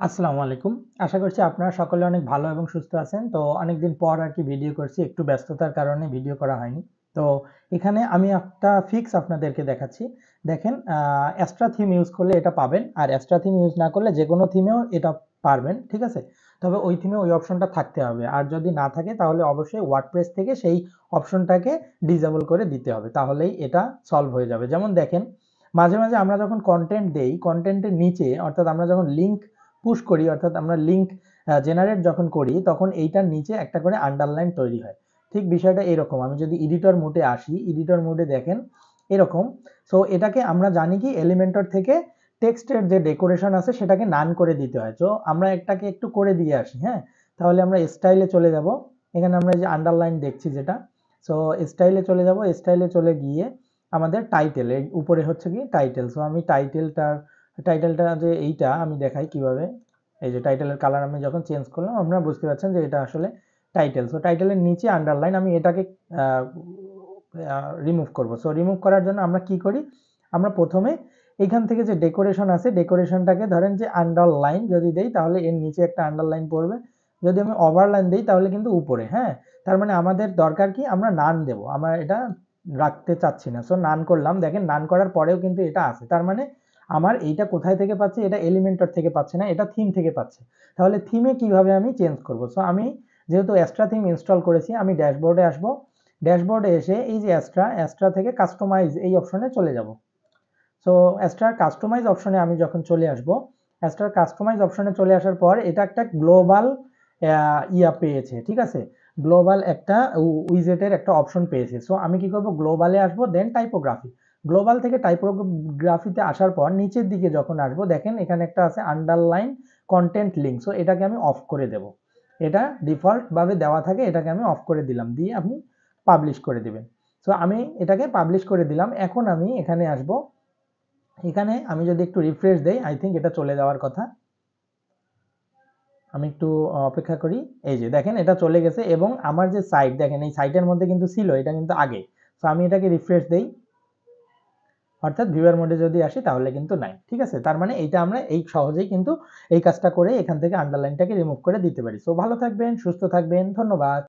আসসালামু আলাইকুম। আশা করছি আপনারা সকলে অনেক ভালো এবং সুস্থ আছেন। তো অনেকদিন পর আরকি ভিডিও করছি। একটু ব্যস্ততার কারণে ভিডিও করা হয়নি। তো এখানে আমি একটা ফিক্স আপনাদেরকে দেখাচ্ছি। দেখেন Astra থিম ইউজ করলে এটা পাবেন। আর Astra থিম ইউজ না করলে যেকোনো থিমেও এটা পারবেন। ঠিক আছে? তবে ওই থিমে ওই অপশনটা থাকতে হবে। আর যদি না থাকে তাহলে অবশ্যই ওয়ার্ডপ্রেস থেকে সেই অপশনটাকে ডিসেবল করে দিতে হবে। তাহলেই এটা সলভ হয়ে যাবে। যেমন দেখেন মাঝে, মাঝে আমরা যখন কনটেন্ট দেই, কনটেন্টের নিচে অর্থাৎ আমরা যখন লিঙ্ক পুশ করি অর্থাৎ আমরা লিঙ্ক জেনারেট যখন করি তখন এইটার নিচে একটা করে আন্ডারলাইন তৈরি হয়। ঠিক বিষয়টা এরকম। আমি যদি এডিটর মোডে আসি, এডিটর মোডে দেখেন এরকম। সো এটাকে আমরা জানি কি এলিমেন্টর থেকে টেক্সটের যে ডেকোরেশন আছে সেটাকে নান করে দিতে হয়। তো আমরা একটাকে একটু করে দিয়ে আসি, হ্যাঁ? তাহলে আমরা স্টাইলে চলে যাব। এখানে আমরা এই যে আন্ডারলাইন দেখছি যেটা। সো স্টাইলে চলে যাব, স্টাইলে চলে গিয়ে আমাদের টাইটেল এর উপরে হচ্ছে কি টাইটেল। সো আমি টাইটেলটা যে এইটা আমি দেখাই কিভাবে। এই যে টাইটেলের কালার আমি যখন চেঞ্জ করলাম আপনারা বুঝতে পারছেন যে এটা আসলে টাইটেল। সো টাইটেলের নিচে আন্ডারলাইন আমি এটাকে রিমুভ করব। সো রিমুভ করার জন্য আমরা কি করি, আমরা প্রথমে এখান থেকে যে ডেকোরেশন আছে ডেকোরেশনটাকে ধরেন যে আন্ডারলাইন যদি দেই তাহলে এর নিচে একটা আন্ডারলাইন পড়বে। যদি আমি ওভারলাইন দেই তাহলে কিন্তু উপরে, হ্যাঁ? তার মানে আমাদের দরকার কি আমরা নান দেব, আমরা এটা রাখতে চাচ্ছি না। সো নান করলাম, দেখেন নান করার পরেও কিন্তু এটা আছে। তার মানে আমার এইটা কোথায় থেকে পাচ্ছি, এটা এলিমেন্টর থেকে পাচ্ছি না, এটা থিম থেকে পাচ্ছি। তাহলে থিমে কিভাবে আমি চেঞ্জ করব? সো আমি যেহেতু অ্যাস্ট্রা থিম ইনস্টল করেছি আমি ড্যাশবোর্ডে আসব। ড্যাশবোর্ডে এসে এই যে অ্যাস্ট্রা থেকে কাস্টমাইজ এই অপশনে চলে যাব। সো অ্যাস্ট্রার কাস্টমাইজ অপশনে আমি যখন চলে আসব, অ্যাস্ট্রার কাস্টমাইজ অপশনে চলে আসার পর এটা একটা গ্লোবাল পেয়েছে, ঠিক আছে? গ্লোবাল একটা উইজেটের একটা অপশন পেয়েছে। সো আমি কি করব, গ্লোবালে আসবো, দেন টাইপোগ্রাফি। গ্লোবাল থেকে টাইপোগ্রাফিতে আসার পর নিচের দিকে যখন আসবো দেখেন এখানে একটা আছে আন্ডারলাইন কন্টেন্ট লিঙ্ক। সো এটাকে আমি অফ করে দেব। এটা ডিফল্ট ভাবে দেওয়া থাকে, এটাকে আমি অফ করে দিলাম, দিয়ে আপনি পাবলিশ করে দিবেন। সো আমি এটাকে পাবলিশ করে দিলাম। এখন আমি এখানে আসবো, এখানে আমি যদি একটু রিফ্রেশ দেই আই থিঙ্ক এটা চলে যাওয়ার কথা। আমি একটু অপেক্ষা করি। এই যে দেখেন এটা চলে গেছে এবং আমার যে সাইট দেখেন এই সাইটের মধ্যে কিন্তু ছিল, এটা কিন্তু আগে। সো আমি এটাকে রিফ্রেশ দেই, অর্থাৎ ভিউয়ার মোডে যদি আসি তাহলে কিন্তু নাই। ঠিক আছে? তার মানে এইটা আমরা এই সহজেই কিন্তু এই কাজটা করে এখান থেকে আন্ডারলাইনটাকে রিমুভ করে দিতে পারি। সো ভালো থাকবেন, সুস্থ থাকবেন। ধন্যবাদ।